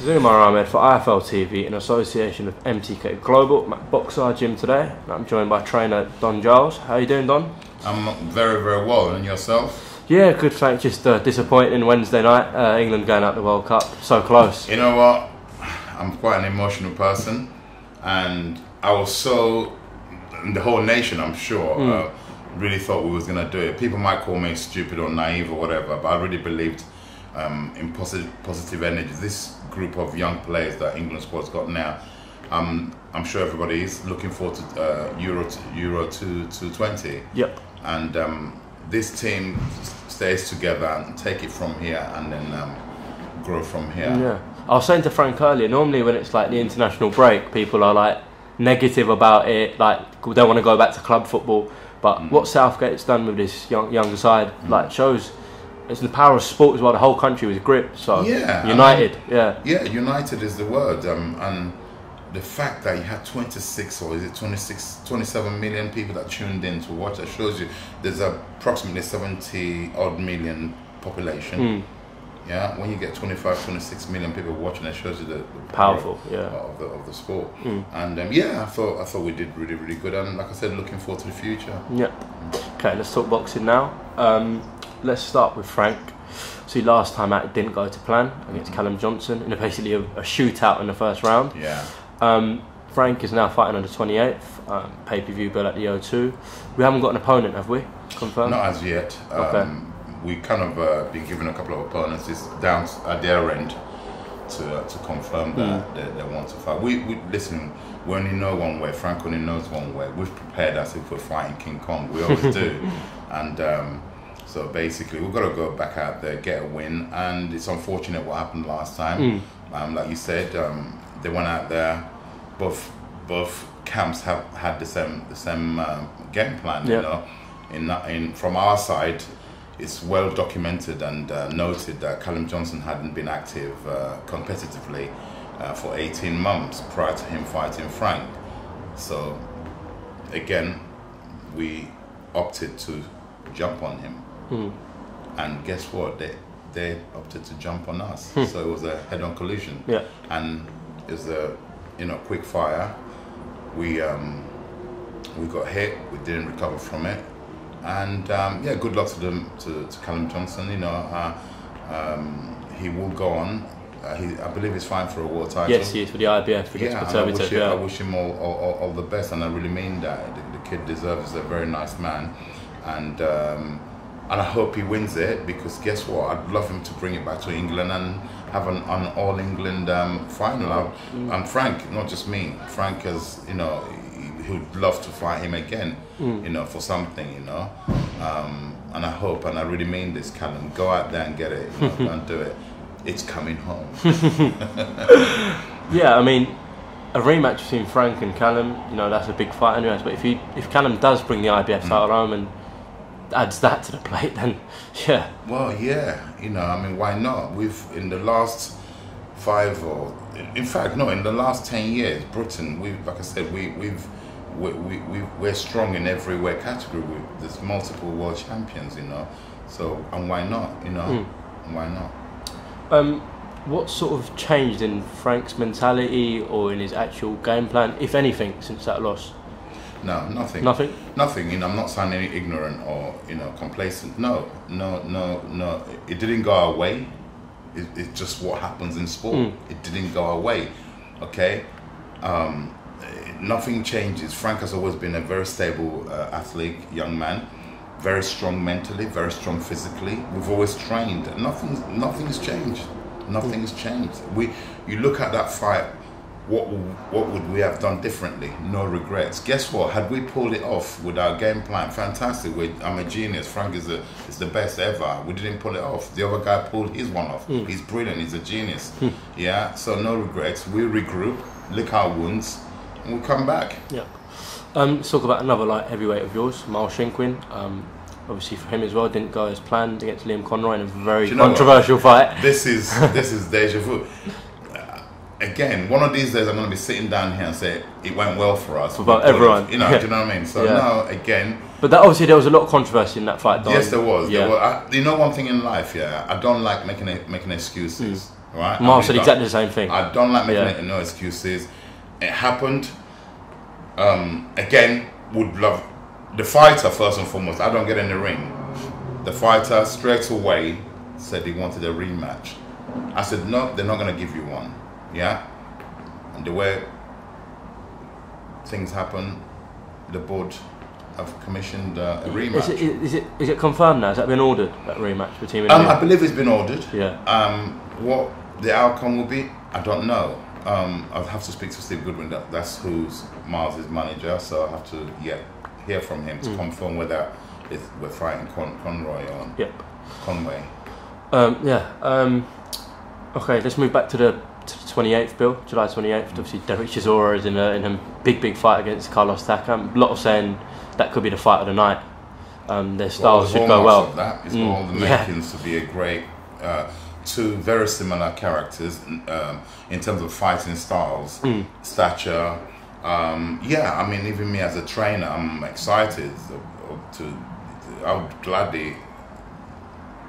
This is UMAR AHMED for IFL TV in association with MTK Global. I'm at Boxer Gym today. I'm joined by trainer Don Giles. How are you doing, Don? I'm very, very well. And yourself? Yeah, good, thanks. Just disappointing Wednesday night. England going out the World Cup. So close. You know what? I'm quite an emotional person. And I was so... the whole nation, I'm sure, really thought we was going to do it. People might call me stupid or naive or whatever, but I really believed in positive energy. This group of young players that England squad's got now, I'm sure everybody is looking forward to Euro 2020. Yep. And this team stays together and take it from here and then grow from here. Yeah. I was saying to Frank earlier, normally when it's like the international break, people are like negative about it, like we don't want to go back to club football. But what Southgate's done with this young side, like shows it's the power of sport as well. The whole country was gripped. So yeah, united. United is the word. And the fact that you had 26 or is it 27 million people that tuned in to watch, that shows you there's approximately 70 odd million population. Yeah, when you get 25-26 million people watching, it shows you the powerful of the sport. And I thought we did really, really good. And like I said, looking forward to the future. Yeah. Okay, let's talk boxing now. Let's start with Frank. See, last time out it didn't go to plan against Callum Johnson in basically a shootout in the first round. Yeah. Frank is now fighting on the 28th, pay-per-view bill at the O2. We haven't got an opponent, have we? Confirmed? Not as yet. Okay. We kind of been given a couple of opponents. It's down at their end to confirm that they want to fight. We listen. We only know one way. Frank only knows one way. We've prepared as if we're fighting King Kong. We always do. And so basically, we've got to go back out there, get a win. And it's unfortunate what happened last time. Like you said, they went out there. Both camps have had the same game plan. Yeah. You know, from our side. It's well documented and noted that Callum Johnson hadn't been active competitively for 18 months prior to him fighting Frank. So, again, we opted to jump on him. And guess what? They opted to jump on us. So it was a head-on collision. Yeah. And it was a quick fire. We got hit. We didn't recover from it. And good luck to Callum Johnson. You know, he will go on. I believe he's fine for a world title. Yes, he is for the IBF. I wish him all the best, and I really mean that. The kid deserves. He's a very nice man, and I hope he wins it, because guess what? I'd love him to bring it back to England and have an All England final. And Frank, not just me. Frank has, he would love to fight him again, for something, and I hope, and I really mean this, Callum, go out there and get it, and do it. It's coming home. Yeah, I mean, a rematch between Frank and Callum, that's a big fight anyways, but if Callum does bring the IBF title home and adds that to the plate, then yeah. Well, yeah, why not? In the last 5 or, in fact, no, in the last 10 years, Britain, like I said, we're strong in every weight category. There's multiple world champions, So, and why not? Why not? What sort of changed in Frank's mentality or in his actual game plan, if anything, since that loss? No, nothing. Nothing? Nothing. I'm not sounding ignorant or complacent. No. It didn't go our way. It's just what happens in sport. It didn't go our way. Okay. Nothing changes. Frank has always been a very stable athlete, young man, very strong mentally, very strong physically. We've always trained. Nothing's changed. Nothing's changed. You look at that fight. What would we have done differently? No regrets. Guess what? Had we pulled it off with our game plan, fantastic. I'm a genius. Frank is the best ever. We didn't pull it off. The other guy pulled his one off. He's brilliant. He's a genius. Yeah. So no regrets. We regroup, lick our wounds, and we come back. Yeah. Let's talk about another light heavyweight of yours, Miles Shinkwin. Obviously for him as well, didn't go as planned against Liam Conroy in a very controversial fight. This is deja vu. Again, one of these days I'm going to be sitting down here and say it went well for us. About everyone. Do you know what I mean? So now, again... But obviously there was a lot of controversy in that fight, Don. Yes, there was. Yeah. One thing in life, I don't like making excuses. right? Miles said exactly the same thing. I don't like making it no excuses. It happened. Again, would love the fighter first and foremost. I don't get in the ring. The fighter straight away said he wanted a rematch. I said no, they're not going to give you one. Yeah, and the way things happen, the board have commissioned a rematch. Is it confirmed now? Has that been ordered, that rematch between? I believe it's been ordered. Yeah. What the outcome will be, I don't know. I'll have to speak to Steve Goodwin. That's who's Miles' manager. So I'll have to hear from him to confirm whether we're fighting Conroy or Conway. Okay, let's move back to the 28th, Bill. July 28th. Obviously, Derek Chisora is in a big fight against Takam. A lot of saying that could be the fight of the night. Their styles should go well. Of that. It's all the makings to be a great. Two very similar characters in terms of fighting styles, stature. I mean, even me as a trainer, I'm excited I would gladly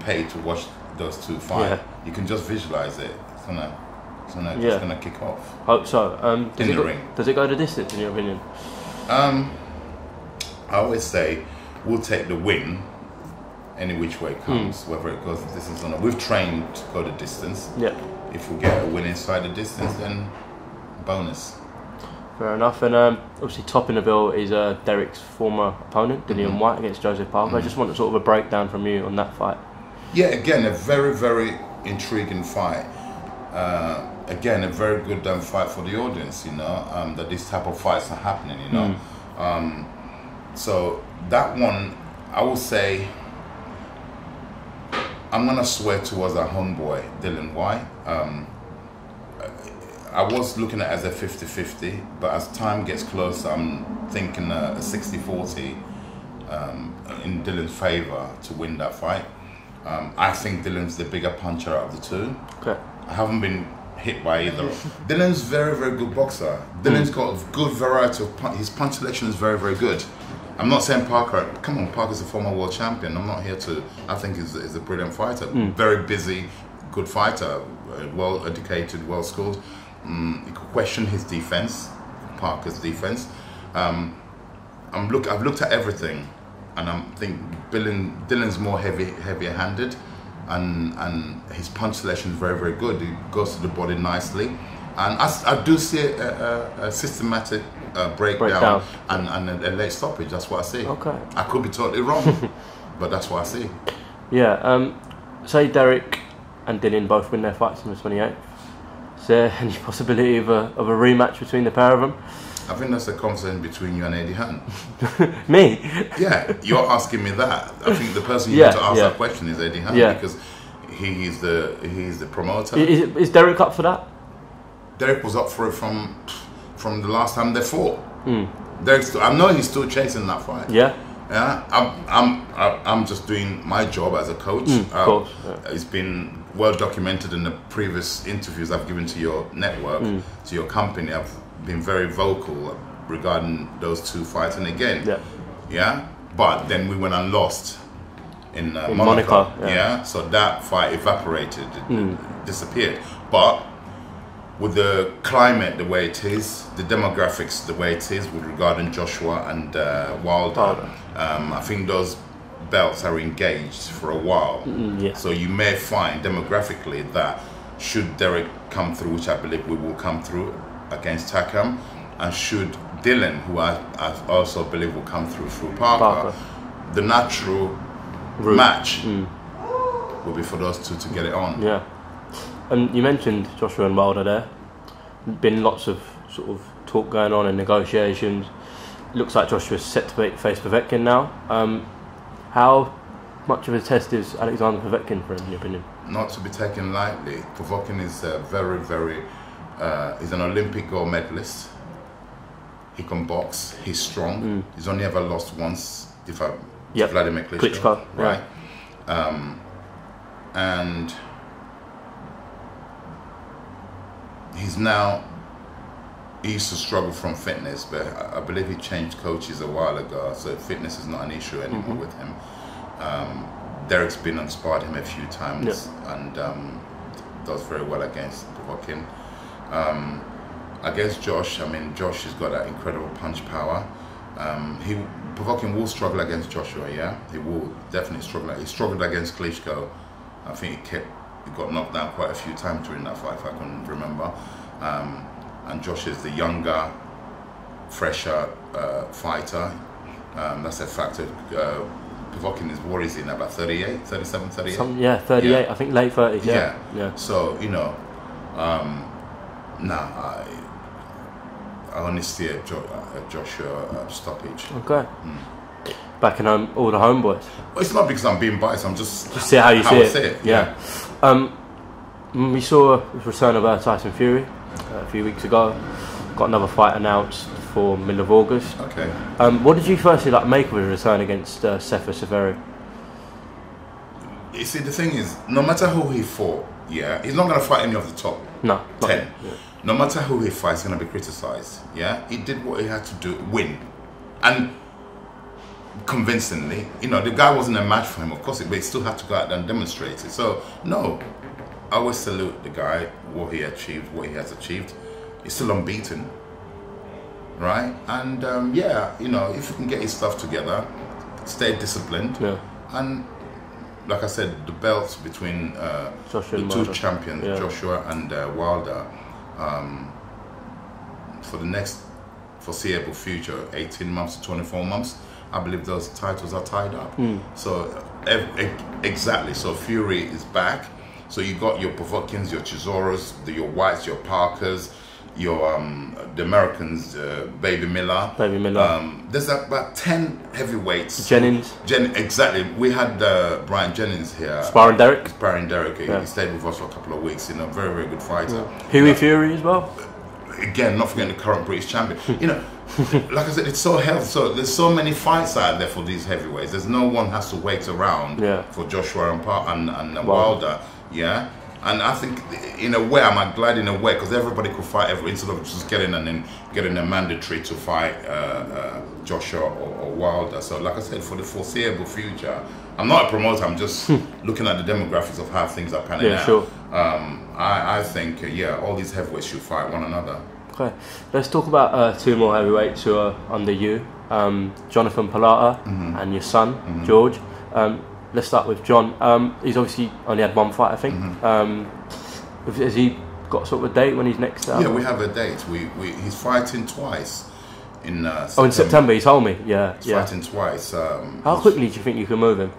pay to watch those two fight. Yeah. You can just visualize it. It's gonna kick off. Hope so. In the ring. Does it go the distance, in your opinion? I always say we'll take the win any which way it comes, whether it goes the distance or not. We've trained to go the distance. Yeah. If we get a win inside the distance, then bonus. Fair enough. And obviously topping the bill is Derek's former opponent, Dillon Whyte, against Parker. I just want sort of a breakdown from you on that fight. Yeah, again, a very, very intriguing fight. Again, a very good fight for the audience, that these type of fights are happening, So that one, I will say, I'm going to swear towards our homeboy, Dillon Whyte. I was looking at it as a 50-50, but as time gets closer, I'm thinking a 60-40 in Dillon's favour to win that fight. I think Dillon's the bigger puncher out of the two. Okay. I haven't been hit by either. Dillon's very, very good boxer. Dillon's got a good variety of his punch selection is very, very good. I'm not saying Parker. Come on, Parker's a former world champion. I'm not here to. I think he's a brilliant fighter. Very busy, good fighter. Well educated, well schooled. You could question his defense, Parker's defense. I've looked at everything, and I think Dillon's more heavier handed, and his punch selection is very, very good. He goes to the body nicely, and I do see a systematic breakdown and a late stoppage. That's what I see. Okay. I could be totally wrong, but that's what I see. Yeah. Say Derek and Dillon both win their fights on the 28th. Is there any possibility of a rematch between the pair of them? I think that's a conversation between you and Eddie Hearn. Me? Yeah, you're asking me that. I think the person you need to ask that question is Eddie Hearn because he's the promoter. Is Derek up for that? Derek was up for it from the last time they fought. I know he's still chasing that fight. Yeah. I'm just doing my job as a coach. Of course. It's been well documented in the previous interviews I've given to your network, to your company. I've been very vocal regarding those two fights, and again, but then we went and lost in Monaco. So that fight evaporated, it disappeared. But with the climate the way it is, the demographics the way it is with regarding Joshua and Wilder, I think those belts are engaged for a while. So you may find demographically that should Derek come through, which I believe we will come through against Hackham, and should Dillon, who I also believe will come through Parker, the natural match will be for those two to get it on. Yeah. And you mentioned Joshua and Wilder there. Been lots of sort of talk going on and negotiations. Looks like Joshua's set to face Povetkin now. How much of a test is Alexander Povetkin for him, in your opinion? Not to be taken lightly. Povetkin is very, very. He's an Olympic gold medalist. He can box. He's strong. He's only ever lost once. To Vladimir Klitschko. Right. And he used to struggle from fitness, but I believe he changed coaches a while ago, so fitness is not an issue anymore with him. Derek's been and sparred him a few times, and does very well against Povetkin. Against Josh, I mean, Josh has got that incredible punch power. Povetkin will struggle against Joshua, yeah? He will definitely struggle. He struggled against Klitschko. I think he got knocked down quite a few times during that fight, if I can remember. And Josh is the younger, fresher fighter. That's a factor. Povetkin is, what is he now, about 38, 37, 38? 38, yeah. I think late 30s, yeah. So, you know, I only see a Joshua stoppage. Okay. Backing home all the homeboys. Well, it's not because I'm being biased, I'm just see how you see it. Yeah. We saw the return of Tyson Fury a few weeks ago. Got another fight announced for middle of August. Okay. What did you firstly make of his return against Sefer Severi? You see, the thing is, no matter who he fought, yeah, he's not going to fight any of the top 10. No matter who he fights, he's going to be criticised. Yeah, he did what he had to do, win, and convincingly. You know, the guy wasn't a match for him, of course, but he still had to go out there and demonstrate it. So, no, I always salute the guy, what he achieved, what he has achieved. He's still unbeaten, right? And yeah, you know, if he can get his stuff together, stay disciplined, and like I said, the belts between the two champions, Joshua and Wilder, for the next foreseeable future, 18 months to 24 months, I believe those titles are tied up. So exactly. So Fury is back. So you got your Povetkins, your Chisoras, your Whytes, your Parkers, your the Americans, Baby Miller. There's about 10 heavyweights. Jennings. Exactly. We had Brian Jennings here. Sparring Derek. He stayed with us for a couple of weeks. You know, very, very good fighter. Huey Fury as well. Again, not forgetting the current British champion. You know, like I said, it's so healthy. So there's so many fights out there for these heavyweights. There's no one has to wait around for Joshua and Wilder. Yeah. And I think, in a way, I'm glad in a way, because everybody could fight instead of just getting a mandatory to fight Joshua or Wilder. So, like I said, for the foreseeable future, I'm not a promoter. I'm just looking at the demographics of how things are panning out. Sure. I think, all these heavyweights should fight one another. Okay, let's talk about two more heavyweights who are under you, Jonathan Pelota and your son, George. Let's start with John. He's obviously only had one fight, I think. Has he got sort of a date when he's next out? Yeah, we have a date. He's fighting twice in September. Oh, in September, he told me. He's fighting twice. How quickly do you think you can move him?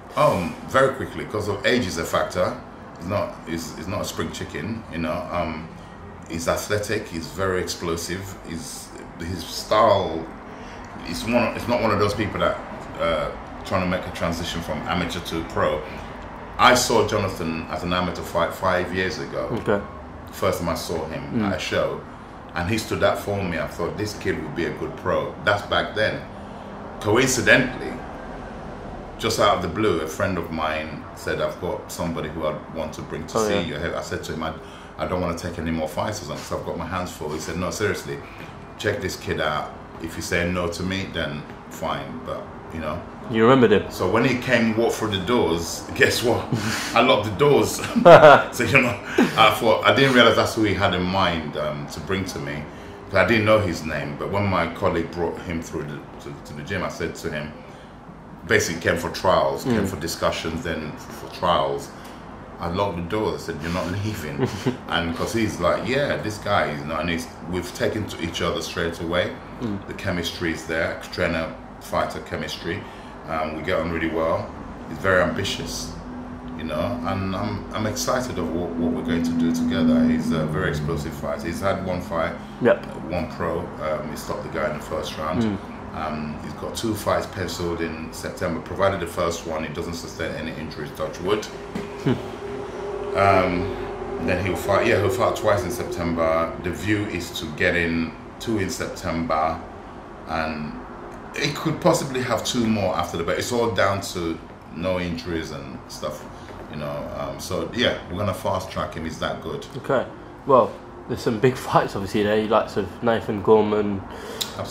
Very quickly, because of age is a factor. He's not a spring chicken, you know. He's athletic. He's very explosive. His style. It's not one of those people that trying to make a transition from amateur to pro. I saw Jonathan as an amateur fight 5 years ago. Okay. First time I saw him at a show, and he stood up for me. I thought this kid would be a good pro. That's back then. Coincidentally, just out of the blue, a friend of mine said, "I've got somebody who I want to bring to see you." I said to him, I don't want to take any more fights because I've got my hands full. He said, "No, seriously, check this kid out. If you say no to me, then fine, but you know." You remembered him? So when he walked through the doors, guess what? I locked the doors. So, you know, I didn't realize that's who he had in mind to bring to me. I didn't know his name, but when my colleague brought him through to the gym, I said to him, basically came for trials, came for discussions, then for trials. I locked the doors. I said, "You're not leaving," and because he's like, "Yeah, this guy is not," and we've taken to each other straight away. The chemistry is there, trainer-fighter chemistry. We get on really well. He's very ambitious, you know, and I'm excited of what we're going to do together. He's a very explosive fighter. He's had one fight, one pro. He stopped the guy in the first round. He's got 2 fights penciled in September, provided the first one he doesn't sustain any injuries, touch wood. Then he'll fight. Yeah, he'll fight twice in September. The view is to get in 2 in September, and it could possibly have 2 more after the bet. It's all down to no injuries and stuff, you know. So yeah, we're gonna fast track him. He's that good. Okay. Well, there's some big fights obviously there. You likes of Nathan Gorman,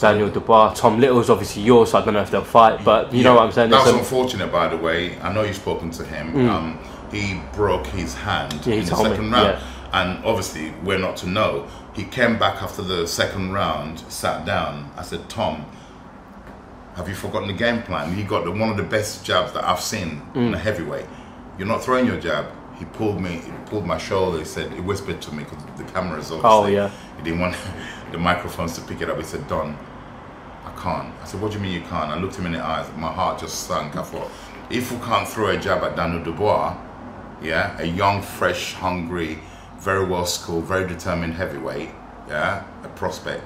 Daniel Dubois, Tom Little's obviously yours. So I don't know if they'll fight, but you know what I'm saying. That was unfortunate, by the way. I know you've spoken to him. He broke his hand in the second round. And obviously, we're not to know. He came back after the second round, sat down. I said, Tom, have you forgotten the game plan? He got one of the best jabs that I've seen in a heavyweight. You're not throwing your jab. He pulled my shoulder. He whispered to me because the cameras obviously. Oh yeah. He didn't want the microphones to pick it up. He said, Don, I can't. I said, what do you mean you can't? I looked him in the eyes. My heart just sunk. I thought, if we can't throw a jab at Daniel Dubois, yeah, a young, fresh, hungry, very well schooled, very determined heavyweight, yeah, a prospect.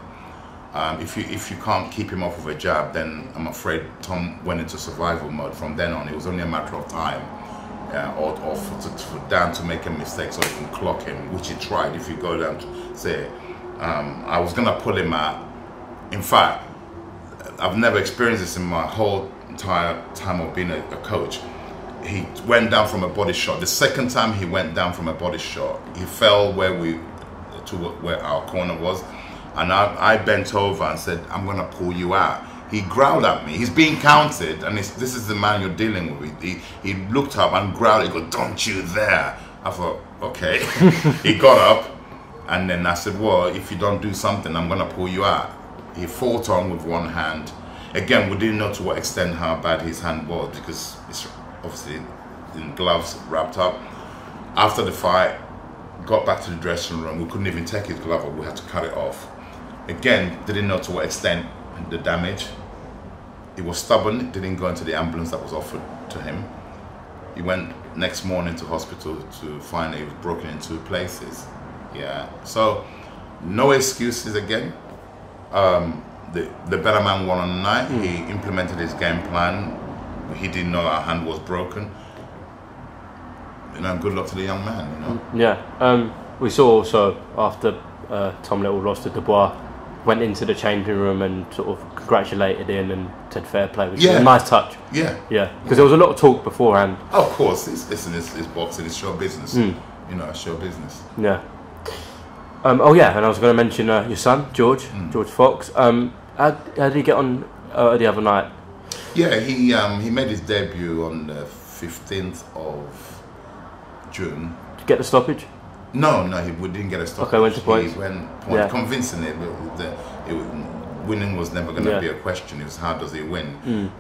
If you can't keep him off with a jab, then I'm afraid Tom went into survival mode from then on. It was only a matter of time, yeah, or for Dan to make a mistake so he can clock him, which he tried. If you go down to say, I was gonna pull him out. In fact, I've never experienced this in my whole entire time of being a coach. He went down from a body shot. The second time he went down from a body shot, he fell where our corner was, and I bent over and said, I'm gonna pull you out. He growled at me. He's being counted, and this is the man you're dealing with. He looked up and growled. He goes, don't you dare. I thought, okay. He got up, and then I said, well, if you don't do something, I'm gonna pull you out. He fought on with one hand. Again, we didn't know to what extent how bad his hand was, because it's obviously in gloves wrapped up. After the fight, got back to the dressing room. We couldn't even take his glove off. We had to cut it off. Again, didn't know to what extent the damage. He was stubborn. Didn't go into the ambulance that was offered to him. He went next morning to hospital to find he was broken in 2 places. Yeah. So no excuses again. The better man won on the night. He implemented his game plan. He didn't know our hand was broken. You know, good luck to the young man, you know. Yeah. We saw also after Tom Little lost to Dubois, went into the changing room and sort of congratulated him and said fair play, which was a nice touch. Yeah. Yeah. Because there was a lot of talk beforehand. Oh, of course. It's boxing, it's show business. You know, it's show business. Yeah. Oh yeah, and I was going to mention your son, George Fox. How did he get on the other night? Yeah, he made his debut on the 15th of June. Did you get the stoppage? No, we didn't get a stoppage. Okay, went to points. He went point, convincingly. Winning was never going to be a question. It was how does he win?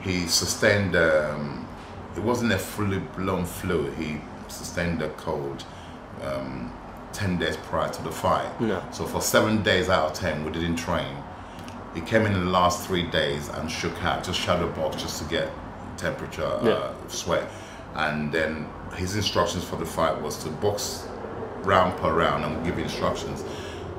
He sustained. It wasn't a fully blown flu. He sustained a cold 10 days prior to the fight. No. So for 7 days out of 10, we didn't train. He came in the last 3 days and shook out, just shadow box, just to get temperature, sweat. And then his instructions for the fight was to box round per round and give instructions.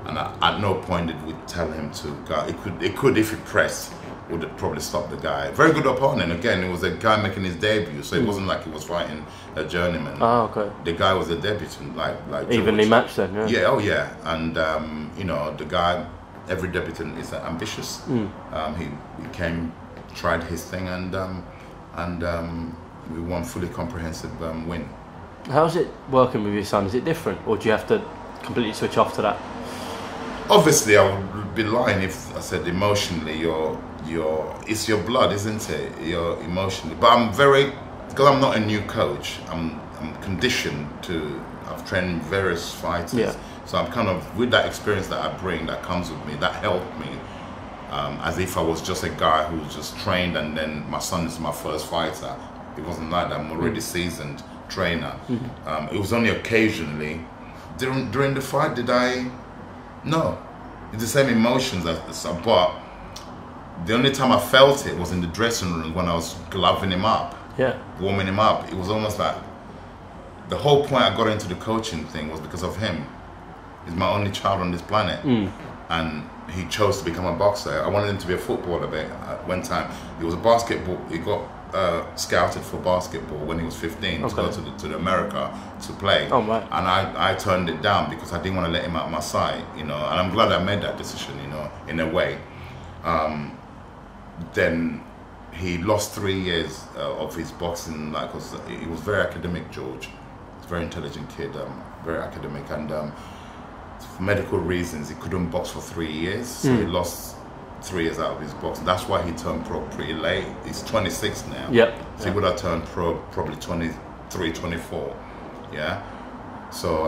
And at no point did we tell him to go. It could if he pressed, would have probably stopped the guy. Very good opponent. Again, it was a guy making his debut, so it wasn't like he was fighting a journeyman. Oh, okay. The guy was a debutant, like evenly George. matched then. Yeah. Yeah. Oh, yeah. And you know, the guy. Every debutant is ambitious. He came, tried his thing, and we won fully comprehensive win. How's it working with your son? Is it different, or do you have to completely switch off to that? Obviously, I would be lying if I said emotionally. It's your blood, isn't it? You're emotionally, but because I'm not a new coach. I'm conditioned to. I've trained various fighters. Yeah. So I'm kind of, with that experience that I bring, that comes with me, that helped me, as if I was just a guy who was just trained and then my son is my first fighter. It wasn't like that. I'm already seasoned trainer. It was only occasionally. During the fight, did I? No. It's the same emotions, but the only time I felt it was in the dressing room when I was gloving him up, warming him up. It was almost like, the whole point I got into the coaching thing was because of him. He's my only child on this planet, and he chose to become a boxer. I wanted him to be a footballer at one time. He was a basketball. He got scouted for basketball when he was 15 to go to America to play. Oh, right. And I turned it down because I didn't want to let him out of my sight, you know. And I'm glad I made that decision, you know, in a way. Then he lost 3 years of his boxing, like, cause he was very academic, George. He's a very intelligent kid, very academic, and for medical reasons, he couldn't box for 3 years, so he lost 3 years out of his boxing. That's why he turned pro pretty late. He's 26 now. Yep. So he would have turned pro probably 23, 24. Yeah. So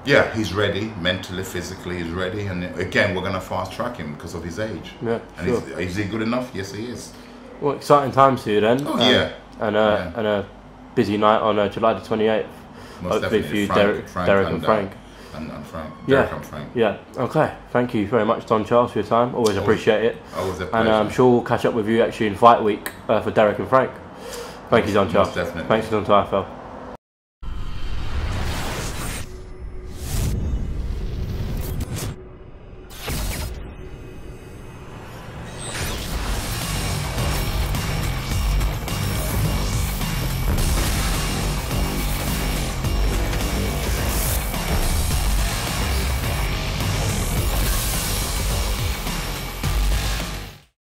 yeah, he's ready mentally, physically. He's ready, and again, we're gonna fast track him because of his age. Yeah, and sure. is he good enough? Yes, he is. Well, exciting times for you then. Oh yeah. And a busy night on July the 28th. Most hopefully for you, Derek and Frank. And Frank. Yeah. Derek and Frank. Yeah. Okay. Thank you very much, Don Charles, for your time. Always appreciate it. Always a pleasure. And I'm sure we'll catch up with you actually in fight week for Derek and Frank. Thank you, Don Charles. Definitely. Thanks for coming to IFL.